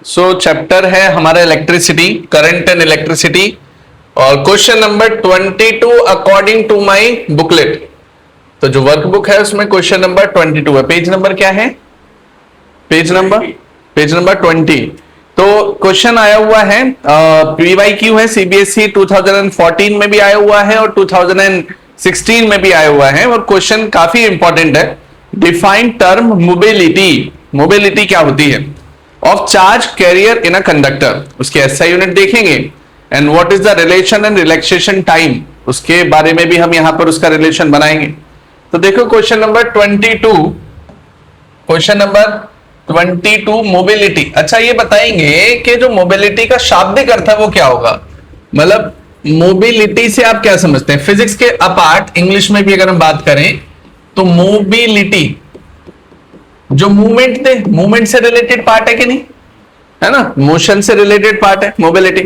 सो chapter है हमारा electricity, current and electricity, और question number 22 according to my booklet. तो जो वर्कबुक है उसमें क्वेश्चन नंबर 22 है। पेज नंबर क्या है? Page number 20। तो क्वेश्चन आया हुआ है, PYQ है, CBSE 2014 में भी आया हुआ है और 2016 में भी आया हुआ है, और क्वेश्चन काफी इंपॉर्टेंट है। Define term mobility. मोबिलिटी क्या होती है? Of charge carrier in a conductor, उसके SI यूनिट देखेंगे। And what is the relation and relaxation time, उसके बारे में भी हम यहां पर उसका रिलेशन बनाएंगे। तो देखो question number 22, question number 22 mobility. अच्छा, ये बताएंगे कि जो मोबिलिटी का शाब्दिक अर्थ है वो क्या होगा? मतलब मोबिलिटी से आप क्या समझते हैं? फिजिक्स के अपार्ट इंग्लिश में भी अगर हम बात करें तो मोबिलिटी जो मूवमेंट थे, मूवमेंट से रिलेटेड पार्ट है कि नहीं, है ना? मोशन से रिलेटेड पार्ट है मोबिलिटी।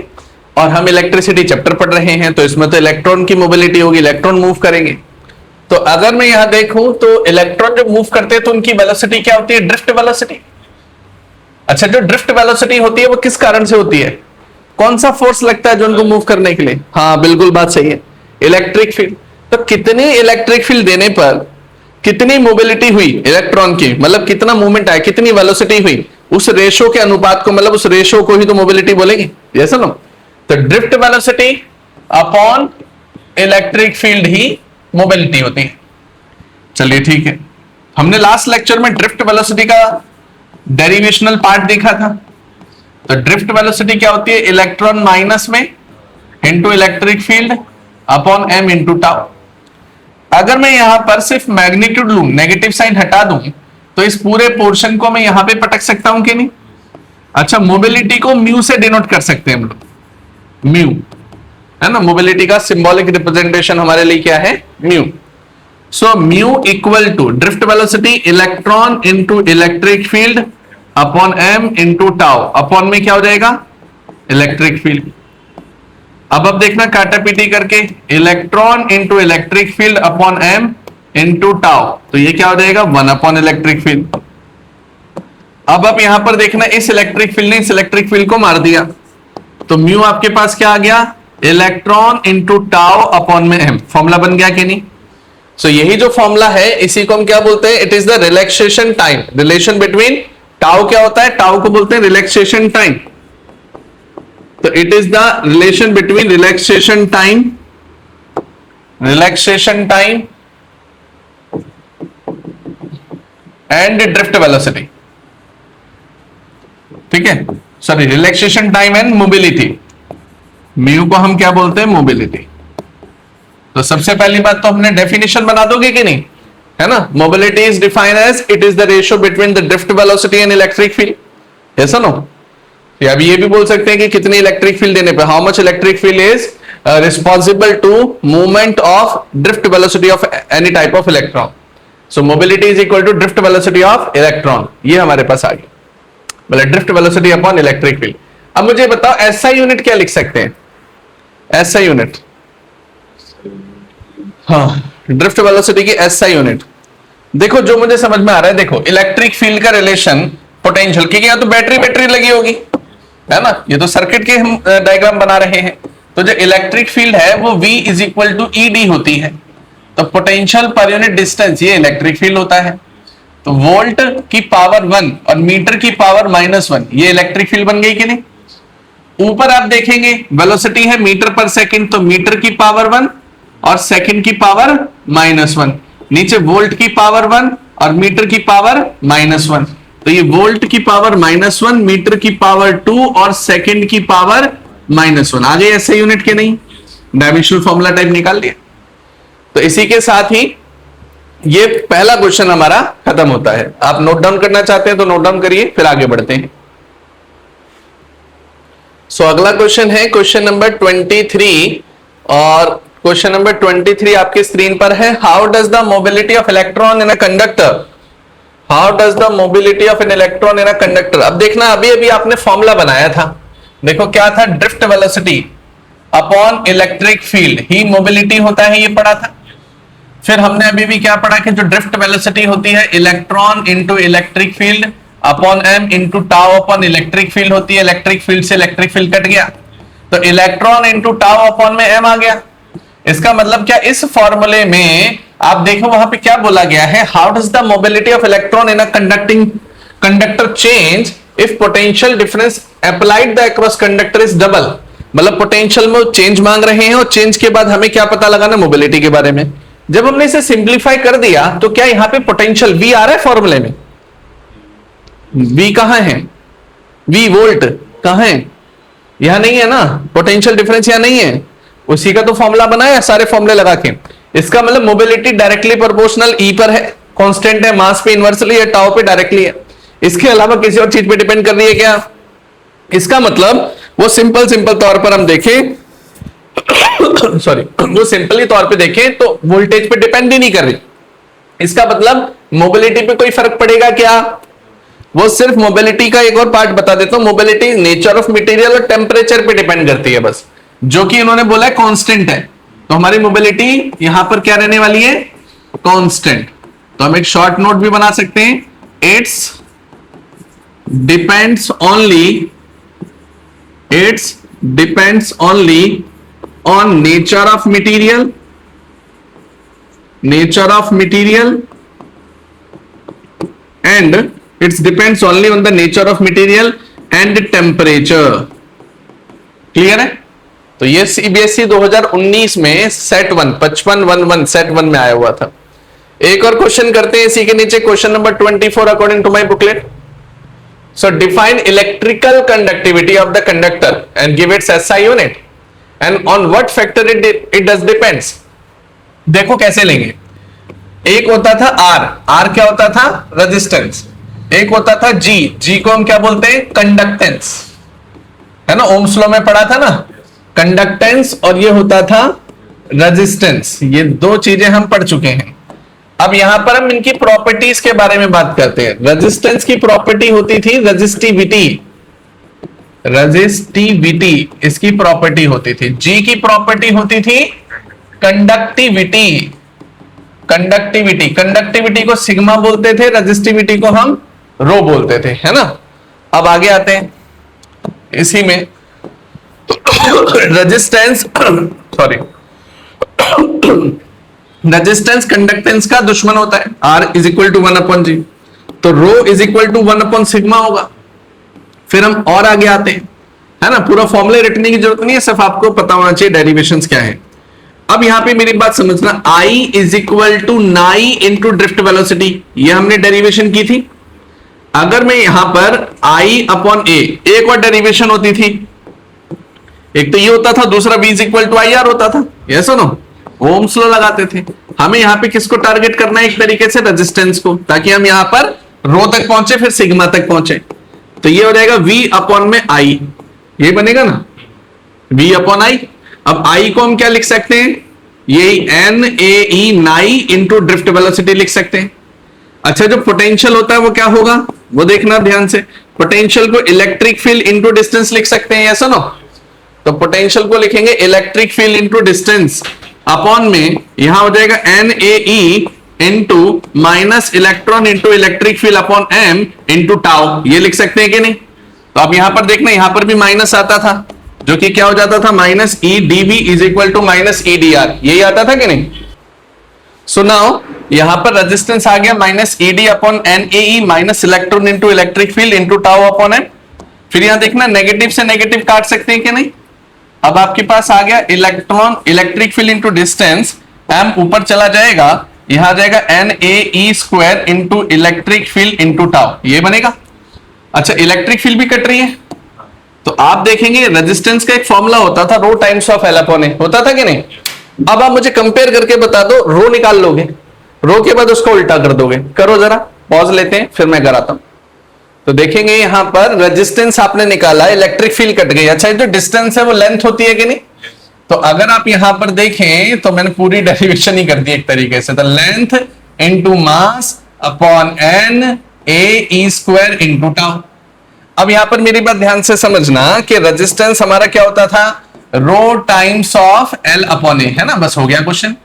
और हम इलेक्ट्रिसिटी चैप्टर पढ़ रहे हैं तो इसमें तो इलेक्ट्रॉन की मोबिलिटी होगी, इलेक्ट्रॉन मूव करेंगे। तो अगर मैं यहां देखूं तो इलेक्ट्रॉन जब मूव करते हैं तो उनकी वेलोसिटी क्या होती है? Drift velocity. अच्छा, जो ड्रिफ्ट वेलोसिटी होती है वो किस कारण से होती है? कौन सा फोर्स लगता है जो उनको मूव करने के लिए? हाँ बिल्कुल, बात सही है, इलेक्ट्रिक फील्ड। तो कितनी इलेक्ट्रिक फील्ड देने पर कितनी मोबिलिटी हुई इलेक्ट्रॉन की, मतलब कितना मूवमेंट आया, कितनी वेलोसिटी हुई, उस रेशो के अनुपात को, मतलब उस रेशो को ही तो मोबिलिटी बोलेंगे, जैसा ना। तो drift velocity upon electric field ही मोबिलिटी होती है। चलिए ठीक है, हमने लास्ट लेक्चर में ड्रिफ्ट वेलोसिटी का डेरिवेशनल पार्ट देखा था। तो ड्रिफ्ट वेलोसिटी क्या होती है? इलेक्ट्रॉन माइनस में into electric field upon m into tau. अगर मैं यहां पर सिर्फ मैग्नीट्यूड लूं, नेगेटिव साइन हटा दूं, तो इस पूरे पोर्शन को मैं यहां पे पटक सकता हूं कि नहीं? अच्छा, मोबिलिटी को म्यू से डिनोट कर सकते हैं हम लोग, म्यू, है ना? मोबिलिटी का सिंबॉलिक रिप्रेजेंटेशन हमारे लिए क्या है? Mu. So mu equal to drift velocity electron into electric field upon m into tau. Upon में क्या हो जाएगा? Electric field. अब देखना काटा पीटी करके, electron into electric field upon m into tau, तो ये क्या हो जाएगा? 1 अपॉन इलेक्ट्रिक फील्ड। अब आप यहां पर देखना, इस इलेक्ट्रिक फील्ड ने इस इलेक्ट्रिक फील्ड को मार दिया, तो म्यू आपके पास क्या आ गया? इलेक्ट्रॉन इंटू टाउ अपॉन में m। फॉर्मूला बन गया कि नहीं? सो यही जो फॉर्मूला है इसी को हम क्या बोलते हैं? It is the relaxation time. Relation between tau क्या होता है? टाउ को बोलते हैं रिलैक्सेशन टाइम। तो it is the relation between relaxation time and drift velocity. ठीक है, sorry, relaxation time and mobility. Mu को हम क्या बोलते हैं? मोबिलिटी। तो सबसे पहली बात तो हमने डेफिनेशन बना दोगे कि नहीं, है ना? Mobility is defined as it is the ratio between the drift velocity and electric field. ऐसा नो, अभी ये भी बोल सकते हैं कि कितनी इलेक्ट्रिक फील्ड देने पे, how much electric field is responsible to movement of drift velocity of any type of electron. So mobility is equal to drift velocity of electron. ये हमारे पास आ गया, मतलब drift velocity upon electric field. अब मुझे बताओ SI यूनिट क्या लिख सकते हैं? SI यूनिट, हाँ, ड्रिफ्ट वेलोसिटी की SI यूनिट। देखो जो मुझे समझ में आ रहा है, देखो इलेक्ट्रिक फील्ड का रिलेशन पोटेंशियल, क्योंकि यहां तो बैटरी लगी होगी, है ना? ये तो सर्किट के हम डायग्राम बना रहे हैं। तो जो इलेक्ट्रिक फील्ड है वो V is equal to ED होती है। तो पोटेंशियल पर यूनिट डिस्टेंस ये इलेक्ट्रिक फील्ड होता है। तो वोल्ट की पावर 1 और मीटर की पावर -1, ये इलेक्ट्रिक फील्ड बन गई कि नहीं? ऊपर आप देखेंगे वेलोसिटी है मीटर पर सेकंड, तो मीटर की पावर 1 और सेकंड की पावर -1। नीचे वोल्ट की पावर 1 और मीटर की पावर -1, तो ये वोल्ट की पावर -1, मीटर की पावर 2 और सेकंड की पावर -1 आ गए SI यूनिट के नहीं? डायमेंशनल फॉर्मूला टाइप निकाल लिया। तो इसी के साथ ही ये पहला क्वेश्चन हमारा खत्म होता है। आप नोट डाउन करना चाहते हैं तो नोट डाउन करिए, फिर आगे बढ़ते हैं। सो अगला क्वेश्चन है क्वेश्चन नंबर 23, और क्वेश्चन नंबर 23 आपकी स्क्रीन पर है। How does the mobility of electron in a conductor, how does the mobility of an electron in a conductor. अब देखना, अभी अभी आपने फॉर्मूला बनाया था, देखो क्या था? Drift velocity upon electric field ही मोबिलिटी होता है, ये पढ़ा था। फिर हमने अभी भी क्या पढ़ा कि जो ड्रिफ्ट वेलोसिटी होती है electron into electric field upon M into tau upon electric field होती है, इलेक्ट्रिक फील्ड से इलेक्ट्रिक फील्ड कट गया तो इलेक्ट्रॉन इंटू टाउ अपॉन में एम आ गया। इसका मतलब क्या, इस फॉर्मूले में आप देखो वहां पे क्या बोला गया है, how does the mobility of electron in a conductor change if potential difference applied the across conductor is double. मतलब पोटेंशियल में चेंज मांग रहे हैं और चेंज के बाद हमें क्या पता लगाना, मोबिलिटी के बारे में। जब हमने इसे सिंप्लीफाई कर दिया तो क्या यहां पे पोटेंशियल V आ रहा है फॉर्मूले में, V कहां है, V वोल्ट कहां है, यहां नहीं है ना, पोटेंशियल डिफरेंस यहां नहीं है, उसी का तो फॉर्मूला बनाया सारे फॉर्मूले लगा के। इसका मतलब मोबिलिटी डायरेक्टली प्रोपोर्शनल E पर है, कांस्टेंट है, मास पे इनवर्सली है, टाउ पे डायरेक्टली है, इसके अलावा किसी और चीज पे डिपेंड कर रही है क्या। इसका मतलब वो सिंपल तौर पर हम देखें सॉरी वो सिंपली तौर पे देखें तो वोल्टेज पे डिपेंड ही नहीं कर रही। इसका मतलब मोबिलिटी पे कोई फर्क पड़ेगा क्या, वो सिर्फ मोबिलिटी का एक और पार्ट बता देता हूं, मोबिलिटी नेचर ऑफ मटेरियल और टेम्परेचर पे डिपेंड करती है बस, जो कि इन्होंने बोला है कांस्टेंट है। तो हमारी मोबिलिटी यहां पर क्या रहने वाली है, कांस्टेंट। तो हम एक शॉर्ट नोट भी बना सकते हैं, it's depends only on nature of material and it depends only on the nature of material and temperature। Clear है। तो ये सीबीएसई 2019 में सेट 1 5511 सेट 1 में आया हुआ था। एक और क्वेश्चन करते हैं इसी के नीचे, question number 24 according to my booklet. So define electrical conductivity of the conductor and give its SI unit and on what factor it does depends। देखो कैसे लेंगे, एक होता था R क्या होता था, रेजिस्टेंस। एक होता था G को हम क्या बोलते हैं, कंडक्टेंस, है ना, ओम्स लॉ में पढ़ा था ना, कंडक्टेंस, और ये होता था रेजिस्टेंस। ये दो चीजें हम पढ़ चुके हैं। अब यहां पर हम इनकी प्रॉपर्टीज के बारे में बात करते हैं। रेजिस्टेंस की प्रॉपर्टी होती थी रजिस्टिविटी, इसकी प्रॉपर्टी होती थी। जी की प्रॉपर्टी होती थी कंडक्टिविटी को सिग्मा बोलते थे, रजिस्टिविटी को हम रो बोलते थे, है ना। अब आगे आते हैं इसी में, रेजिस्टेंस रेजिस्टेंस कंडक्टेंस का दुश्मन होता है। R is equal to 1/G, तो रो इज इक्वल टू 1/सिग्मा होगा। फिर हम और आगे आते हैं, है ना, पूरा फॉर्मूला रटने की जरूरत नहीं है, सिर्फ आपको पता होना चाहिए डेरिवेशंस क्या है। अब यहां पे मेरी बात समझना, I इज इक्वल टू नाई इंटू ड्रिफ्ट वेलोसिटी, ये हमने डेरिवेशन की थी। अगर मैं यहां पर I/A, एक और डेरिवेशन होती थी, एक तो ये होता था, दूसरा V is equal to IR होता था, यस और नो, ओम्स लॉ लगाते थे। हमें यहां पे किसको टारगेट करना है, एक तरीके से रेजिस्टेंस को, ताकि हम यहां पर रो तक पहुंचे, फिर सिग्मा तक पहुंचे। तो ये हो जाएगा V/I, ये बनेगा ना V/I। अब I को हम क्या लिख सकते हैं, ये NAE नाई इंटू ड्रिफ्ट वेलोसिटी लिख सकते हैं। अच्छा, जो पोटेंशियल होता है वो क्या होगा, वो देखना ध्यान से। पोटेंशियल को इलेक्ट्रिक फील्ड इंटू डिस्टेंस लिख सकते हैं, ऐसा ना। तो पोटेंशियल को लिखेंगे electric field into distance upon में यहां हो जाएगा NAE into minus electron into electric field upon M into tau, ये लिख सकते हैं कि नहीं। तो अब यहां पर देखना, यहां पर भी माइनस आता था, जो कि क्या हो जाता था, minus EdV is equal to minus EdR, यही आता था कि नहीं। सो नाउ यहां पर रेजिस्टेंस आ गया minus ED upon NAE minus electron into electric field into tau upon M। फिर यहां देखना, नेगेटिव से नेगेटिव काट सकते हैं कि नहीं। अब आपके पास आ गया electron electric field into distance, M ऊपर चला जाएगा, यहां आ जाएगा NAE square into electric field into tau, ये बनेगा। अच्छा, इलेक्ट्रिक फील्ड भी कट रही है, तो आप देखेंगे रेजिस्टेंस का एक फॉर्मूला होता था, रो टाइम्स ऑफ L/A, होता था कि नहीं। अब आप मुझे कंपेयर करके बता दो, रो निकाल लोगे, रो के बाद उसको उल्टा कर दोगे, करो जरा, पॉज लेते हैं, फिर मैं कराता हूं। तो देखेंगे यहां पर रेजिस्टेंस आपने निकाला, इलेक्ट्रिक फील्ड कट गई। अच्छा, जो डिस्टेंस है वो लेंथ होती है कि नहीं। तो अगर आप यहां पर देखें तो मैंने पूरी डेरिवेशन ही कर दी एक तरीके से, तो length into mass upon NAE square into tau. अब यहां पर मेरी बात ध्यान से समझना कि रेजिस्टेंस हमारा क्या होता था, रो टाइम्स ऑफ L/A, है ना, बस हो गया क्वेश्चन।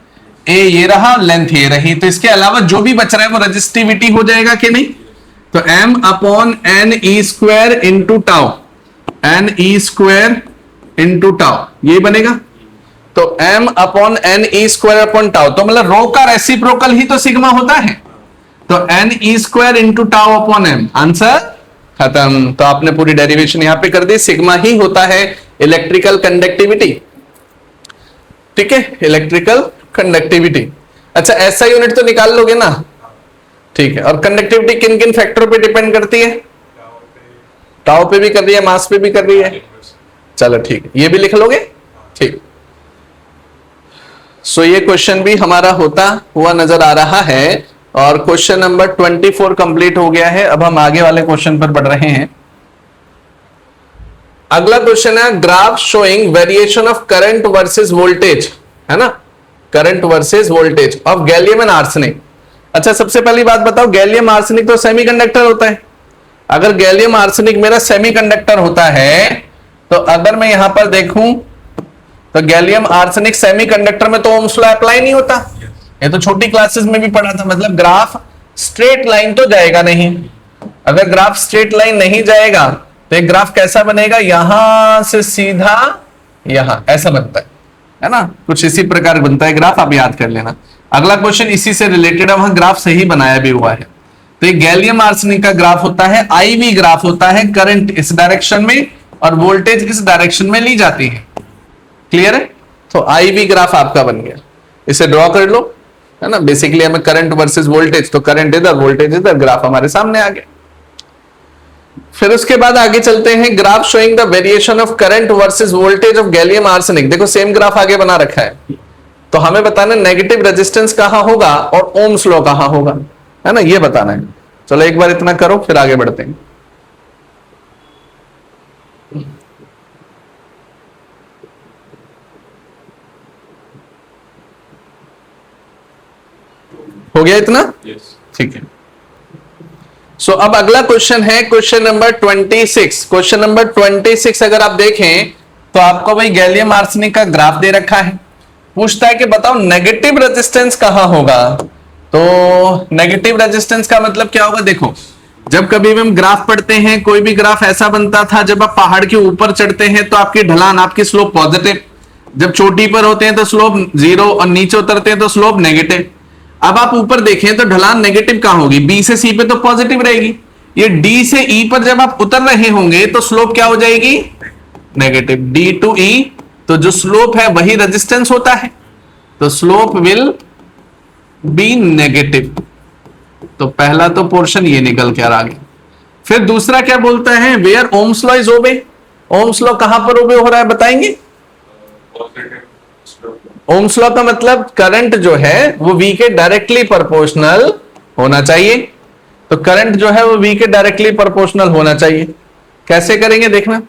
ए ये रहा, लेंथ ये रही, तो इसके अलावा जो भी बच रहा है वो रेजिस्टिविटी हो जाएगा कि नहीं। तो m upon N E square into tau, N E square into tau ये बनेगा। तो m upon N E square upon tau, तो मतलब रो का रेसिप्रोकल ही तो सिग्मा होता है, तो N E square into tau upon m, answer खत्म। तो आपने पूरी डेरिवेशन यहां पे कर दी, सिग्मा ही होता है इलेक्ट्रिकल कंडक्टिविटी, ठीक है, इलेक्ट्रिकल कंडक्टिविटी। अच्छा ऐसा यूनिट तो निकाल लोगे ना, ठीक है। और कंडक्टिविटी किन किन फैक्टरों पे डिपेंड करती है? टाउ पे भी कर रही है, मास पे भी कर रही है, चलो ठीक है, ये भी लिख लोगे, ठीक। सो ये क्वेश्चन भी हमारा होता हुआ नजर आ रहा है और क्वेश्चन नंबर 24 कंप्लीट हो गया है। अब हम आगे वाले क्वेश्चन पर बढ़ रहे हैं। अगला क्वेश्चन है graph showing variation of current versus voltage, है ना, current versus voltage of gallium and arsenic. अच्छा सबसे पहली बात बताओ, गैलियम आर्सेनिक तो सेमीकंडक्टर होता है। अगर गैलियम आर्सेनिक मेरा सेमीकंडक्टर होता है तो अगर मैं यहां पर देखूं तो गैलियम आर्सेनिक सेमीकंडक्टर में तो ओम्स लॉ अप्लाई नहीं होता, ये तो छोटी क्लासेस में भी पढ़ा था। मतलब ग्राफ स्ट्रेट लाइन तो जाएगा नहीं, अगर ग्राफ स्ट्रेट लाइन नहीं जाएगा तो एक ग्राफ कैसा बनेगा, यहां से सीधा यहां ऐसा बनता है ना, कुछ इसी प्रकार बनता है ग्राफ, आप याद कर लेना। अगला क्वेश्चन इसी से रिलेटेड है, वहां ग्राफ सही बनाया भी हुआ है। तो गैलियम आर्सेनिक का ग्राफ होता है आईवी ग्राफ होता है, करंट इस डायरेक्शन में और वोल्टेज इस डायरेक्शन में ली जाती है, क्लियर है। तो आईवी ग्राफ आपका बन गया, इसे ड्रॉ कर लो, है ना। बेसिकली हमें करंट वर्सेस वोल्टेज, तो करंट इधर वोल्टेज इधर, ग्राफ हमारे सामने आ गया। फिर उसके बाद आगे चलते हैं, graph showing the variation of current versus voltage of gallium arsenic. देखो सेम ग्राफ आगे बना रखा है, तो हमें बताना नेगेटिव रेजिस्टेंस कहां होगा और ओम्स लॉ कहां होगा, है ना, ये बताना है। चलो एक बार इतना करो फिर आगे बढ़ते हैं। हो गया इतना, ठीक है। सो अब अगला क्वेश्चन है क्वेश्चन नंबर 26। क्वेश्चन नंबर 26 अगर आप देखें तो आपको भाई गैलियम आर्सेनिक का ग्राफ दे रखा है, पूछता है कि बताओ नेगेटिव रेजिस्टेंस कहां होगा। तो नेगेटिव रेजिस्टेंस का मतलब क्या होगा, देखो जब कभी भी हम ग्राफ पढ़ते हैं, कोई भी ग्राफ ऐसा बनता था, जब आप पहाड़ के ऊपर चढ़ते हैं तो आपकी ढलान, आपकी स्लोप पॉजिटिव, जब चोटी पर होते हैं तो स्लोप जीरो और नीचे उतरते हैं तो स्लोप नेगेटिव। अब आप ऊपर देखें तो ढलान नेगेटिव कहां होगी, बी से सी पे तो पॉजिटिव रहेगी, ये डी से ई पर जब आप उतर रहे होंगे तो स्लोप क्या हो जाएगी, नेगेटिव। डी टू ई, तो जो स्लोप है वही रेजिस्टेंस होता है, तो स्लोप विल बी नेगेटिव। तो पहला तो पोर्शन ये निकल के आ गया। फिर दूसरा क्या बोलता है, where Ohm's law is obey. Ohm's law कहां पर ओबे हो रहा है बताएंगे। ओम्स लॉ का मतलब करंट जो है वो V के डायरेक्टली प्रोपोर्शनल होना चाहिए, तो करंट जो है वो V के डायरेक्टली प्रोपोर्शनल होना चाहिए। कैसे करेंगे देखना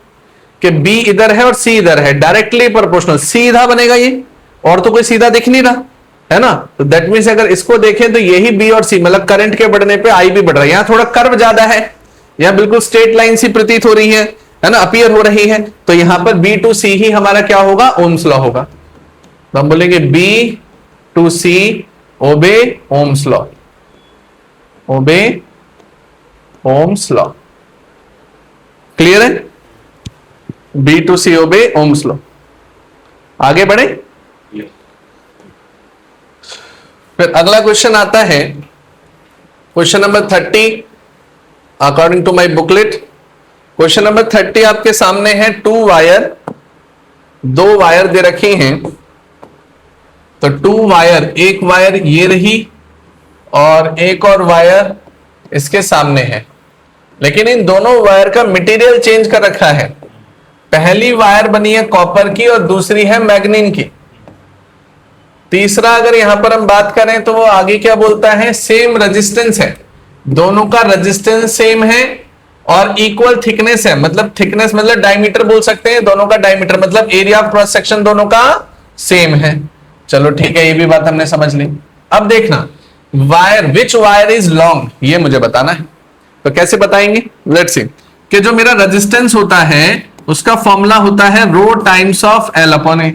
कि B इधर है और C इधर है, डायरेक्टली प्रोपोर्शनल, सीधा बनेगा ये, और तो कोई सीधा दिख नहीं रहा है ना। तो दैट मींस अगर इसको देखें तो यही B और C, मतलब करंट के बढ़ने पे I भी बढ़ रहा है। यहां थोड़ा कर्व ज्यादा है, यहां बिल्कुल स्ट्रेट लाइन सी प्रतीत हो रही है ना, अपीयर हो रही है, तो यहां पर B टू C ही हमारा क्या होगा, ओम्स लॉ होगा। तो हम बोलेंगे B to C obey Ohm's law, obey Ohm's law, clear है। B to C obey Ohm's law. आगे बढ़े। फिर अगला क्वेश्चन आता है question number 30 according to my booklet. Question number 30 आपके सामने है, टू वायर, दो वायर दे रखी हैं, तो टू वायर, एक वायर ये रही और एक और वायर इसके सामने है, लेकिन इन दोनों वायर का मटेरियल चेंज कर रखा है। पहली वायर बनी है कॉपर की और दूसरी है मैग्नीन की। तीसरा अगर यहां पर हम बात करें तो वो आगे क्या बोलता है, सेम रेजिस्टेंस है, दोनों का रेजिस्टेंस सेम है और इक्वल थिकनेस है, मतलब थिकनेस मतलब डायमीटर बोल सकते हैं, दोनों का डायमीटर मतलब एरिया ऑफ क्रॉस सेक्शन दोनों का सेम है। चलो ठीक है, ये भी बात हमने समझ ली। अब देखना wire, which wire is long, ये मुझे बताना है। तो कैसे बताएंगे, लेट्स सी कि जो मेरा रेजिस्टेंस होता है उसका फॉर्मूला होता है रो टाइम्स ऑफ एल अपॉन ए।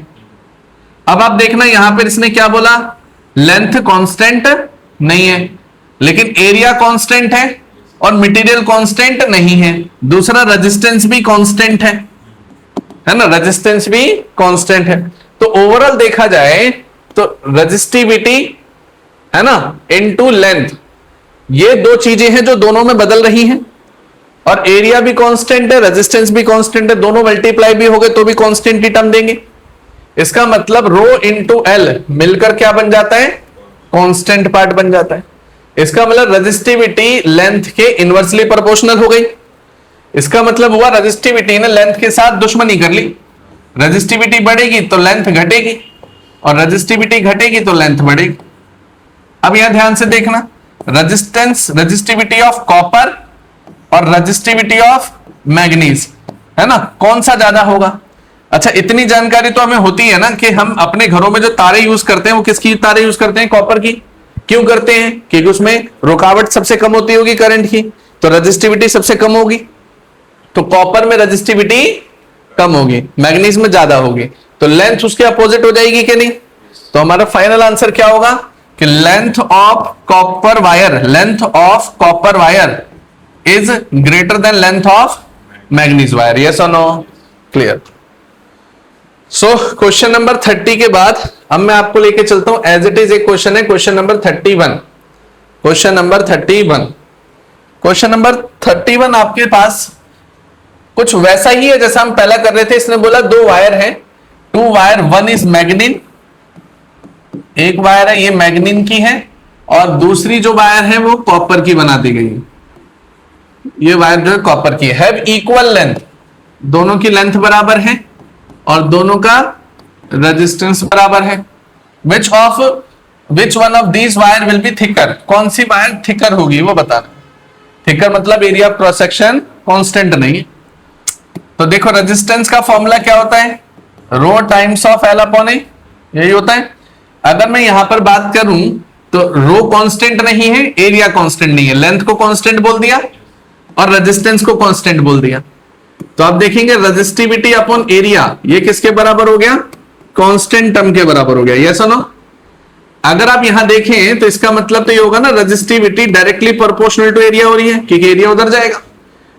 अब आप देखना यहां पर इसने क्या बोला, लेंथ कांस्टेंट नहीं है लेकिन एरिया कांस्टेंट है, और मटेरियल कांस्टेंट नहीं है। दूसरा रेजिस्टेंस भी कांस्टेंट है ना, रेजिस्टेंस भी कांस्टेंट है। तो ओवरऑल देखा जाए तो रेजिस्टिविटी है ना इनटू लेंथ, ये दो चीजें हैं जो दोनों में बदल रही हैं। और एरिया भी कांस्टेंट है, रेजिस्टेंस भी कांस्टेंट है, दोनों मल्टीप्लाई भी हो गए तो भी कांस्टेंट ही टर्म देंगे। इसका मतलब रो इंटू एल मिलकर क्या बन जाता है, कांस्टेंट पार्ट बन जाता है। इसका मतलब रेजिस्टिविटी लेंथ के इनवर्सली प्रोपोर्शनल हो गई। इसका मतलब हुआ रेजिस्टिविटी ने लेंथ के साथ दुश्मनी कर ली। रेजिस्टिविटी बढ़ेगी तो लेंथ घटेगी, और रेजिस्टिविटी घटेगी तो लेंथ बढ़ेगी। अब यहां ध्यान से देखना, रेजिस्टिविटी ऑफ कॉपर और रेजिस्टिविटी ऑफ मैग्नीज है ना, कौन सा ज्यादा होगा। अच्छा, इतनी जानकारी तो हमें होती है ना कि हम अपने घरों में जो तारे यूज करते हैं वो किसकी तारे यूज करते हैं, कॉपर की। क्यों करते हैं, क्योंकि उसमें रुकावट सबसे कम होती होगी करंट की, तो रेजिस्टिविटी सबसे कम होगी। तो कॉपर में रेजिस्टिविटी कम होगी, मैग्नीज में ज्यादा होगी, तो लेंथ उसके अपोजिट हो जाएगी कि नहीं। तो हमारा फाइनल आंसर क्या होगा कि length of copper wire is greater than length of manganese wire. Yes और no, clear. So question number 30 के बाद अब मैं आपको लेके चलता हूं एज इट इज एक क्वेश्चन है, क्वेश्चन नंबर 31। क्वेश्चन नंबर 31 आपके पास कुछ वैसा ही है जैसा हम पहला कर रहे थे। इसने बोला दो वायर हैं, टू वायर, वन इज मैग्नीन, एक वायर है ये मैग्नीन की है, और दूसरी जो वायर है वो कॉपर की बना दी गई है। ये वायर जो है कॉपर की है, हैव इक्वल लेंथ, दोनों की लेंथ बराबर है और दोनों का रेजिस्टेंस बराबर है। Which one of these wire will be thicker, कौन सी वायर थिकर होगी वो बताना। थिकर मतलब area of cross section constant नहीं है। तो देखो रेजिस्टेंस का फॉर्मूला क्या होता है, रो टाइम्स ऑफ एल अपॉन ए, यही होता है। अगर मैं यहां पर बात करूं तो रो कांस्टेंट नहीं है, एरिया कांस्टेंट नहीं है, लेंथ को कांस्टेंट बोल दिया और रेजिस्टेंस को कांस्टेंट बोल दिया। तो आप देखेंगे रेजिस्टिविटी अपॉन एरिया ये किसके बराबर हो गया, कांस्टेंट टर्म के बराबर हो गया। यस और नो। अगर आप यहां देखें तो इसका मतलब तो ये होगा ना resistivity directly proportional to area हो रही है, क्योंकि एरिया उधर जाएगा।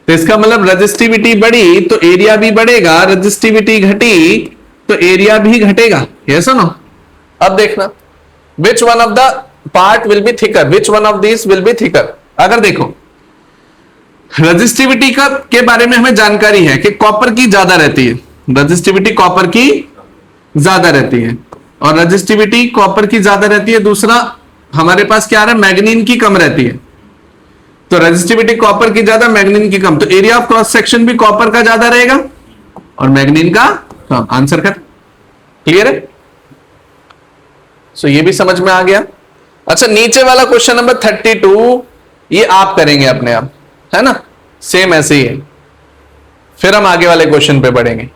तो इसका मतलब रेजिस्टिविटी बढ़ी तो एरिया भी बढ़ेगा, रेजिस्टिविटी घटी तो एरिया भी घटेगा। यस और नो। अब देखना which one of the part will be thicker, which one of this will be thicker. अगर देखो रेजिस्टिविटी का के बारे में हमें जानकारी है कि कॉपर की ज्यादा रहती है, रेजिस्टिविटी कॉपर की ज्यादा रहती है, और रेजिस्टिविटी कॉपर की ज्यादा रहती है। दूसरा हमारे पास क्या आ रहा है, मैग्नीन की कम रहती है। तो रेजिस्टिविटी कॉपर की ज्यादा, मैग्नीन की कम, तो एरिया ऑफ क्रॉस सेक्शन भी कॉपर का ज्यादा रहेगा और मैग्नीन का कम। आंसर कर क्लियर है। सो ये भी समझ में आ गया। अच्छा, नीचे वाला क्वेश्चन नंबर 32 ये आप करेंगे अपने आप, है ना, सेम ऐसे ही है। फिर हम आगे वाले क्वेश्चन पे बढ़ेंगे।